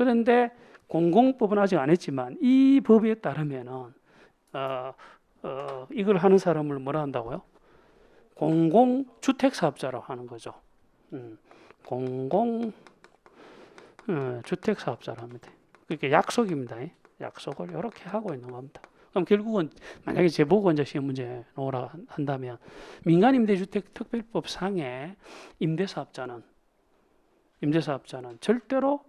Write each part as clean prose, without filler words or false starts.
그런데 공공법은 아직 안 했지만 이 법에 따르면은 이걸 하는 사람을 뭐라 한다고요? 공공주택사업자라고 하는 거죠. 공공주택사업자라고 합니다. 그게 약속입니다. 약속을 이렇게 하고 있는 겁니다. 그럼 결국은 만약에 제보고 이제 시험 문제 놓으라 한다면 민간임대주택특별법 상의 임대사업자는 절대로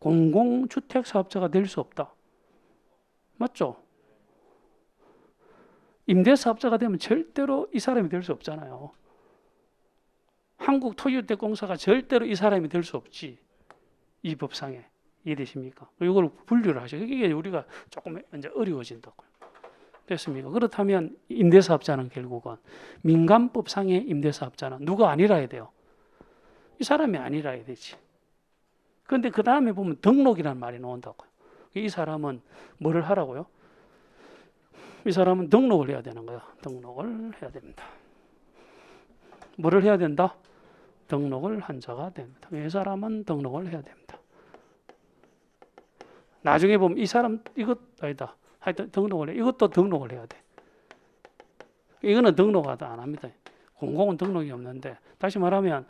공공주택사업자가 될 수 없다. 맞죠? 임대사업자가 되면 절대로 이 사람이 될 수 없잖아요. 한국토지주택공사가 절대로 이 사람이 될 수 없지. 이 법상에. 이해되십니까? 이걸 분류를 하셔. 이게 우리가 조금 이제 어려워진다고요. 됐습니까? 그렇다면 임대사업자는 결국은 민간법상의 임대사업자는 누가 아니라 해야 돼요. 이 사람이 아니라 해야 되지. 그런데 그 다음에 보면 등록이라는 말이 나온다고요. 이 사람은 뭐를 하라고요? 이 사람은 등록을 해야 되는 거야. 등록을 해야 됩니다. 뭐를 해야 된다? 등록을 한 자가 됩니다. 이 사람은 등록을 해야 됩니다. 나중에 보면 이 사람 이것 아니다. 하여튼 등록을 해. 이것도 등록을 해야 돼. 이거는 등록하다 안 합니다. 공공은 등록이 없는데 다시 말하면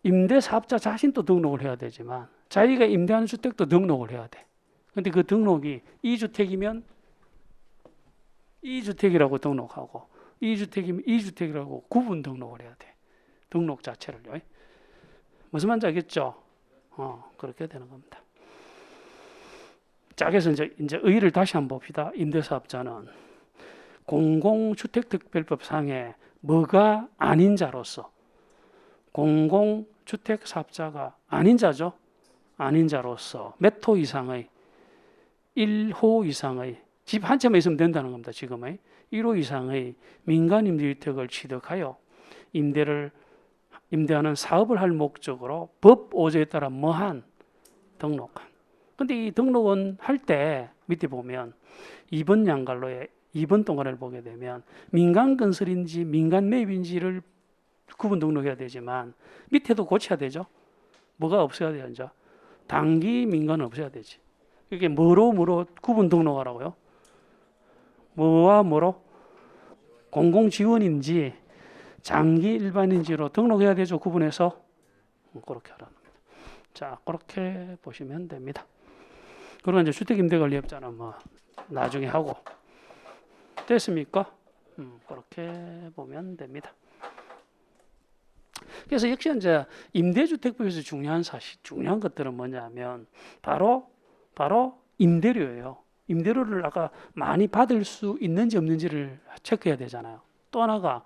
임대사업자 자신도 등록을 해야 되지만 자기가 임대하는 주택도 등록을 해야 돼. 근데 그 등록이 2주택이면 2주택이라고 등록하고 2주택이면 2주택이라고 구분 등록을 해야 돼. 등록 자체를요. 무슨 말인지 알겠죠? 그렇게 되는 겁니다. 자, 그래서 이제 의의를 다시 한번 봅시다. 임대사업자는 공공주택특별법상에 뭐가 아닌 자로서 공공주택사업자가 아닌 자죠. 아닌 자로서 몇 호 이상의 1호 이상의 집 한 채만 있으면 된다는 겁니다. 지금의 1호 이상의 민간임대주택을 취득하여 임대하는 사업을 할 목적으로 법 5조에 따라 뭐한 등록한. 근데 이 등록은 할 때 밑에 보면 2번 양갈로에 2번 동그라미를 보게 되면 민간 건설인지 민간 매입인지를 구분 등록해야 되지만 밑에도 고쳐야 되죠. 뭐가 없어야 되죠? 단기 민간은 없어야 되지. 이게 뭐로 구분 등록하라고요? 뭐와 뭐로? 공공지원인지 장기 일반인지로 등록해야 되죠. 구분해서 그렇게 하라는 겁니다. 자, 그렇게 보시면 됩니다. 그리고 이제 주택임대관리업자는 뭐 나중에 하고 됐습니까? 그렇게 보면 됩니다. 그래서 역시 이제 임대주택법에서 중요한 것들은 뭐냐면 바로 임대료예요. 임대료를 아까 많이 받을 수 있는지 없는지를 체크해야 되잖아요. 또 하나가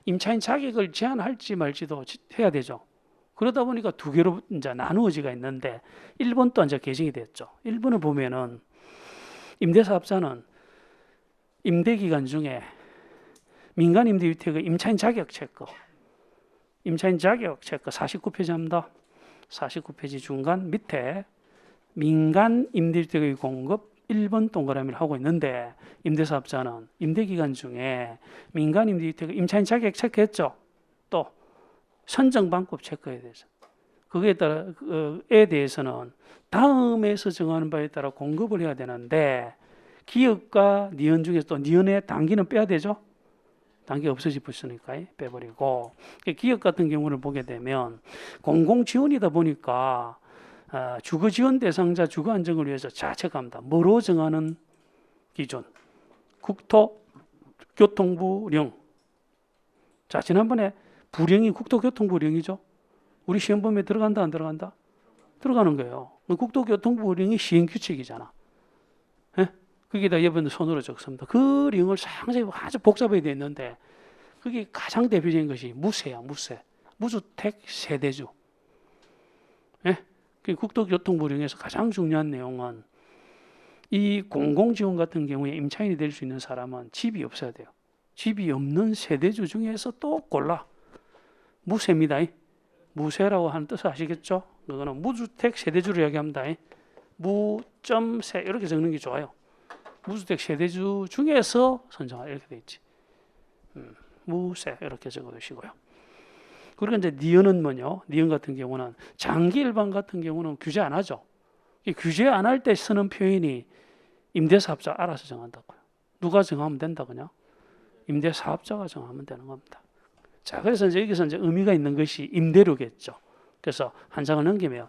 임차인 자격을 제한할지 말지도 해야 되죠. 그러다 보니까 두 개로 이제 나누어지가 있는데 1번 또 이제 개정이 됐죠. 1번을 보면은 임대사업자는 임대기간 중에 민간 임대주택의 임차인 자격 체크 49페이지입니다. 49페이지 중간 밑에 민간 임대주택의 공급 1번 동그라미를 하고 있는데 임대사업자는 임대기간 중에 민간 임대주택의 임차인 자격 체크했죠. 또 선정방법 체크해야 되죠. 그에 대해서는 다음에서 정하는 바에 따라 공급을 해야 되는데 기업과 니은 중에서 또 니은의 단기는 빼야 되죠. 단기 없어지셨으니까 빼버리고 기업 같은 경우를 보게 되면 공공지원이다 보니까 주거지원 대상자 주거 안정을 위해서 체크합니다. 뭐로 정하는 기준? 국토교통부령. 자, 지난번에 부령이 국토교통부령이죠. 우리 시험범위에 들어간다 안 들어간다? 들어가는 거예요. 국토교통부령이 시행규칙이잖아. 거기다 이번에 손으로 적습니다. 그 령을 상세히 아주 복잡하게 되어 있는데 그게 가장 대표적인 것이 무세야. 무주택 세대주. 그 국토교통부령에서 가장 중요한 내용은 이 공공지원 같은 경우에 임차인이 될 수 있는 사람은 집이 없어야 돼요. 집이 없는 세대주 중에서 또 골라. 무세입니다. 무세라고 하는 뜻을 아시겠죠? 그거는 무주택 세대주를 이야기합니다. 무점세 이렇게 적는 게 좋아요. 무주택 세대주 중에서 선정하라 이렇게 돼 있지. 무세 이렇게 적어두시고요. 그리고 이제 니은은 뭐냐? 니은 같은 경우는 장기 일반 같은 경우는 규제 안 하죠. 이 규제 안 할 때 쓰는 표현이 임대사업자 알아서 정한다고요. 누가 정하면 된다 그냥? 임대사업자가 정하면 되는 겁니다. 자, 그래서 이제 여기서 이제 의미가 있는 것이 임대료겠죠. 그래서 한 장을 넘기면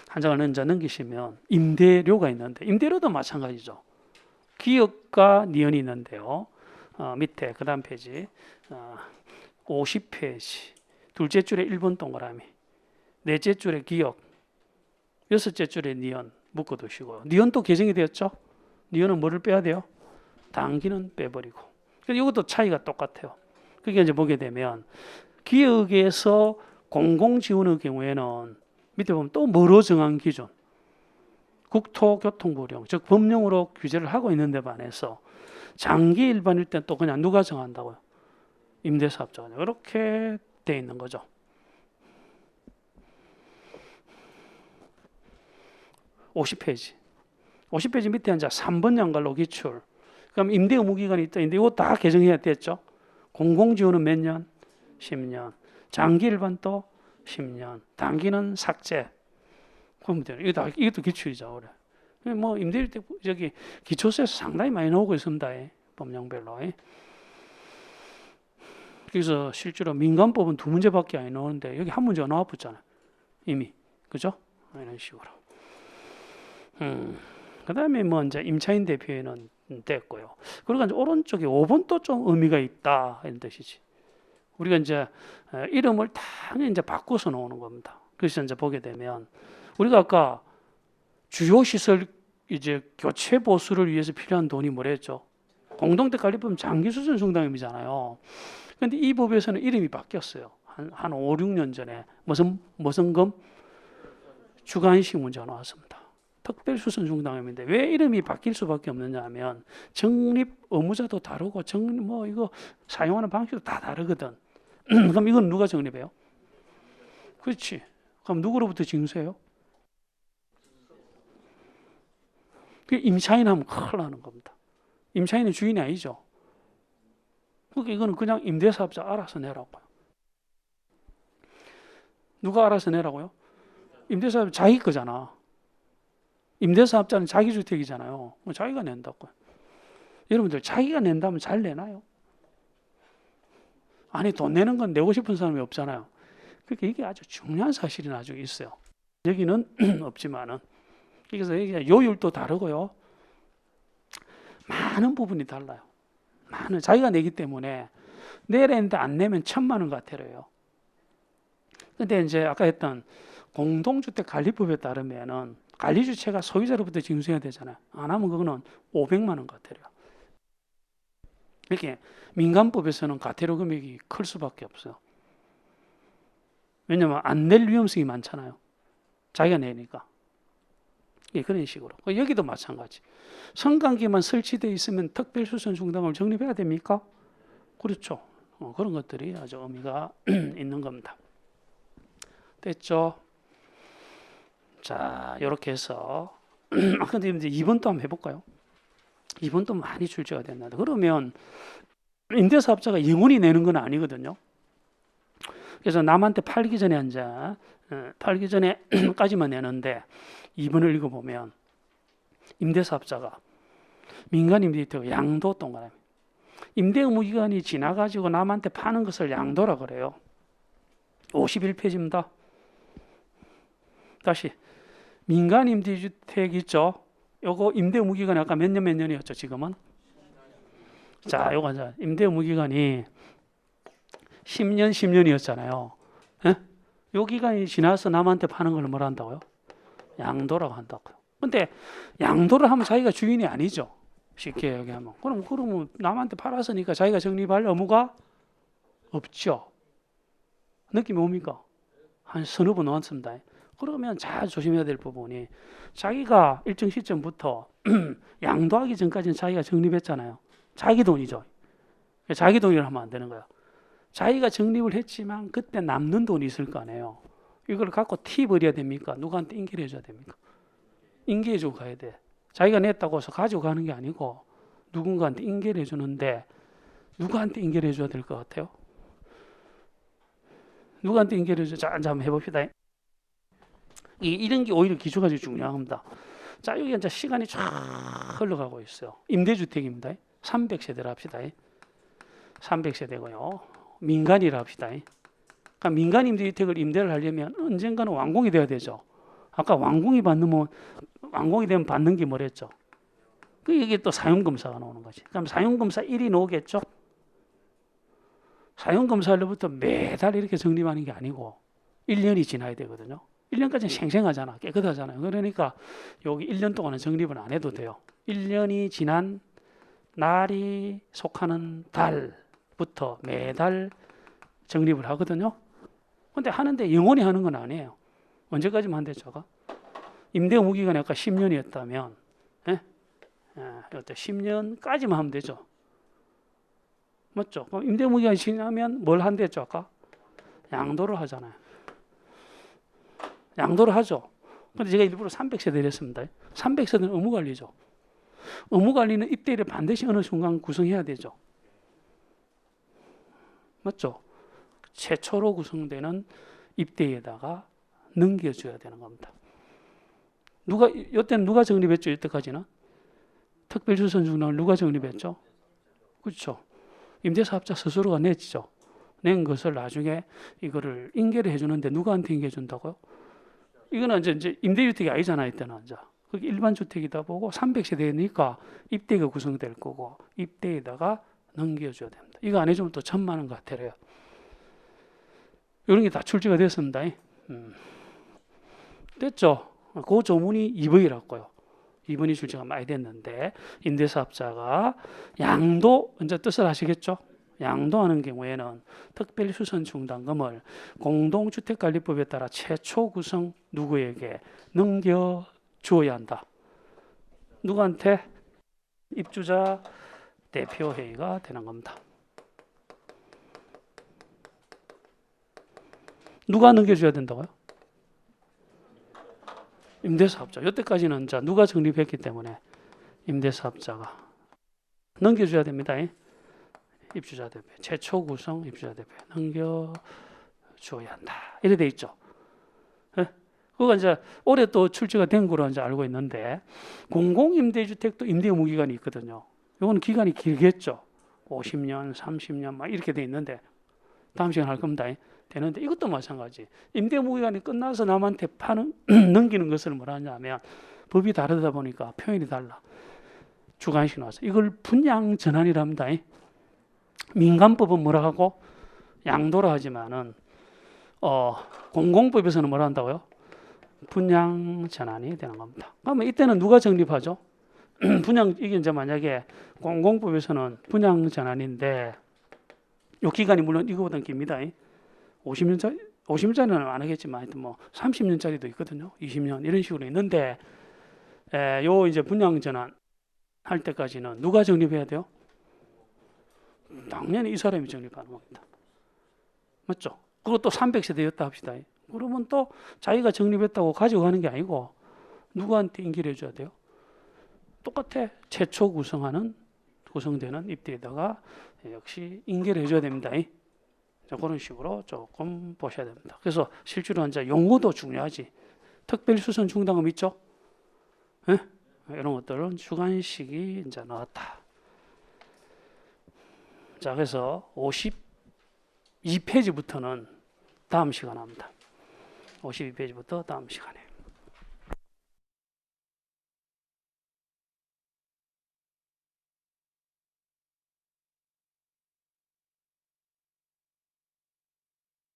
한 장을 이제 넘기시면 임대료가 있는데 임대료도 마찬가지죠. 기역과 니은이 있는데요. 밑에 그 다음 페이지 50페이지 둘째 줄에 1번 동그라미 넷째 줄에 기역 여섯째 줄에 니은 묶어두시고요. 니은 또 개정이 되었죠. 니은은 뭐를 빼야 돼요? 단기는 빼버리고. 이것도 차이가 똑같아요. 그게 이제 보게 되면 기역에서 공공지원의 경우에는 밑에 보면 또 뭐로 정한 기준 국토교통부령 즉 법령으로 규제를 하고 있는데 반해서 장기 일반일 때 또 그냥 누가 정한다고요? 임대사업자가 이렇게 돼 있는 거죠. (50페이지) 50페이지 밑에 이제 3번 양갈로 기출. 그럼 임대 의무 기간이 있다. 근데 이거 다 개정해야 됐죠. 공공지원은 몇 년? 10년. 장기 일반도 10년. 단기는 삭제. 그럼 돼요. 이것도 기출이죠. 그래. 뭐 임대일 때 저기 기초세에서 상당히 많이 나오고 있습니다. 법령별로. 그래서 실제로 민간법은 2문제밖에 안 나오는데 여기 한 문제가 나와 붙잖아요. 이미. 그죠? 이런 식으로. 그다음에 뭐 이제 임차인 대표에는 됐고요. 그리고 이제 오른쪽에 5번 또 좀 의미가 있다 이런 뜻이지. 우리가 이제 이름을 다 이제 바꿔서 놓는 겁니다. 그래서 이제 보게 되면 우리가 아까 주요 시설 이제 교체 보수를 위해서 필요한 돈이 뭐랬죠? 공동택 관리법 장기 수선 중담임이잖아요. 그런데 이 법에서는 이름이 바뀌었어요. 한 5, 6년 전에 무슨 금 주관식 문제가 나왔습니다. 특별수선 중담임인데 왜 이름이 바뀔 수밖에 없느냐 하면 적립 의무자도 다르고 적립 뭐 이거 사용하는 방식도 다 다르거든. 그럼 이건 누가 적립해요? 그렇지. 그럼 누구로부터 징수해요? 임차인 하면 큰일 나는 겁니다. 임차인은 주인이 아니죠. 그러니까 이거는 그냥 임대사업자 알아서 내라고요. 누가 알아서 내라고요? 임대사업자 자기 거잖아. 임대사업자는 자기 주택이잖아요. 자기가 낸다고요. 여러분들 자기가 낸다면 잘 내나요? 아니 돈 내는 건 내고 싶은 사람이 없잖아요. 그러니까 이게 아주 중요한 사실이 나중에 있어요. 여기는 없지만은 그래서 여기 요율도 다르고요. 많은 부분이 달라요. 많은 자기가 내기 때문에 내는데 안 내면 1,000만 원 같아요. 근데 이제 아까 했던 공동주택 관리법에 따르면은 관리주체가 소유자로부터 징수해야 되잖아요. 안 하면 그거는 500만 원 같아요. 이렇게 민간법에서는 과태료 금액이 클 수밖에 없어요. 왜냐하면 안 낼 위험성이 많잖아요. 자기가 내니까. 예, 그런 식으로. 여기도 마찬가지. 성관계만 설치되어 있으면 특별수선 중담을 적립해야 됩니까? 그렇죠. 그런 것들이 아주 의미가 있는 겁니다. 됐죠? 자, 이렇게 해서 근데 이제 2번 또 한번 해볼까요? 2번 또 많이 출제가 된다. 그러면 임대사업자가 영원히 내는 건 아니거든요. 그래서 남한테 팔기 전에 팔기 전에까지만 내는데 2번을 읽어보면 임대사업자가 민간 임대주택 양도 동그라미 임대 의무 기간이 지나가지고 남한테 파는 것을 양도라 그래요. 51페이지입니다. 다시 민간 임대주택 있죠. 요거 임대 의무 기간이 아까 몇 년이었죠? 지금은 자, 요거 이제 임대 의무 기간이 10년이었잖아요. 예? 요 기간이 지나서 남한테 파는 걸 뭐라 한다고요? 양도라고 한다고요. 근데 양도를 하면 자기가 주인이 아니죠. 쉽게 얘기하면. 그러면 남한테 팔았으니까 자기가 적립할 의무가 없죠. 느낌이 옵니까? 한 서너 번 나왔습니다. 그러면 잘 조심해야 될 부분이 자기가 일정 시점부터 양도하기 전까지는 자기가 적립했잖아요. 자기 돈이죠. 자기 돈이라 하면 안 되는 거예요. 자기가 적립을 했지만 그때 남는 돈이 있을 거 아니에요. 이걸 갖고 티 버려야 됩니까? 누구한테 인계를 해줘야 됩니까? 인계해주고 가야 돼. 자기가 냈다고 해서 가지고 가는 게 아니고 누군가한테 인계를 해주는데 누구한테 인계를 해줘야 될 것 같아요? 누구한테 인계를 줘? 자, 이제 한번 해봅시다. 이런 게 오히려 기초가 중요합니다. 자, 여기 이제 시간이 쫙 흘러가고 있어요. 임대주택입니다. 300세대라 합시다. 300세대고요. 민간이라 합시다. 그러니까 민간 임대주택을 임대를 하려면 언젠가는 완공이 돼야 되죠. 아까 완공이 완공이 되면 받는 게 뭐랬죠? 이게 또 사용검사가 나오는 거지. 그럼 사용검사 1이 나오겠죠? 사용검사로부터 매달 이렇게 적립하는 게 아니고 1년이 지나야 되거든요. 1년까지는 생생하잖아. 깨끗하잖아요. 그러니까 여기 1년 동안은 적립은 안 해도 돼요. 1년이 지난 날이 속하는 달부터 매달 적립을 하거든요. 근데 하는데 영원히 하는 건 아니에요. 언제까지만 한대죠? 임대 의무 기간이 아까 10년이었다면 10년까지만 하면 되죠. 맞죠? 그럼 임대 의무 기간이 지나면 뭘 한대죠? 아까 양도를 하잖아요. 양도를 하죠. 근데 제가 일부러 300세대를 했습니다. 300세대는 의무관리죠. 의무관리는 입대를 반드시 어느 순간 구성해야 되죠. 맞죠? 최초로 구성되는 입대에다가 넘겨줘야 되는 겁니다. 이때는 누가 정립했죠? 이때까지는 특별수선 중단을 누가 정립했죠? 그렇죠. 임대사업자 스스로가 냈죠. 낸 것을 나중에 이거를 인계를 해주는데 누구한테 인계해준다고요? 이거는 이제 임대주택이 아니잖아요. 이때는 이제 그게 일반 주택이다 보고 300세대니까 입대가 구성될 거고 입대에다가 넘겨줘야 됩니다. 이거 안 해주면 또 1,000만 원 같아요. 이런 게 다 출제가 됐습니다. 됐죠? 그 조문이 2번이라고요. 2번이 출제가 많이 됐는데 임대사업자가 양도 이제 뜻을 아시겠죠? 양도하는 경우에는 특별수선 중단금을 공동주택관리법에 따라 최초 구성 누구에게 넘겨주어야 한다. 누구한테? 입주자 대표회의가 되는 겁니다. 누가 넘겨줘야 된다고요? 임대사업자. 이때까지는 누가 정립했기 때문에 임대사업자가 넘겨줘야 됩니다. 입주자 대표, 최초 구성 입주자 대표 넘겨줘야 한다. 이래 돼 있죠. 그거 이제 올해 또 출제가 된 거로 이제 알고 있는데 공공임대주택도 임대 의무 기간이 있거든요. 이건 기간이 길겠죠. 50년, 30년 막 이렇게 돼 있는데 다음 시간 할 겁니다. 되는데 이것도 마찬가지. 임대 의무 기간이 끝나서 남한테 넘기는 것을 뭐라 하냐면 법이 다르다 보니까 표현이 달라. 주관식 나와서 이걸 분양 전환이랍니다. 민간법은 뭐라 하고 양도라 하지만은 공공법에서는 뭐라 한다고요? 분양 전환이 되는 겁니다. 그러면 이때는 누가 정립하죠? 이게 이제 만약에 공공법에서는 분양 전환인데 이 기간이 물론 이거보다는 깁니다. 50년짜리는 안 하겠지만 하여튼 뭐 30년짜리도 있거든요. 20년 이런 식으로 있는데 요 이제 분양 전환 할 때까지는 누가 정립해야 돼요? 당연히 이 사람이 정립하는 겁니다. 맞죠? 그것도 300세대였다 합시다. 그러면 또 자기가 정립했다고 가지고 가는 게 아니고 누구한테 인계를 해줘야 돼요? 똑같아. 최초 구성되는 입대에다가 역시 인계를 해줘야 됩니다. 자, 그런 식으로 조금 보셔야 됩니다. 그래서 실제로 이제 용어도 중요하지. 특별수선 중단금 있죠? 이런 것들은 주관식이 이제 나왔다. 자, 그래서 52페이지부터는 다음 시간에 합니다. 52페이지부터 다음 시간에.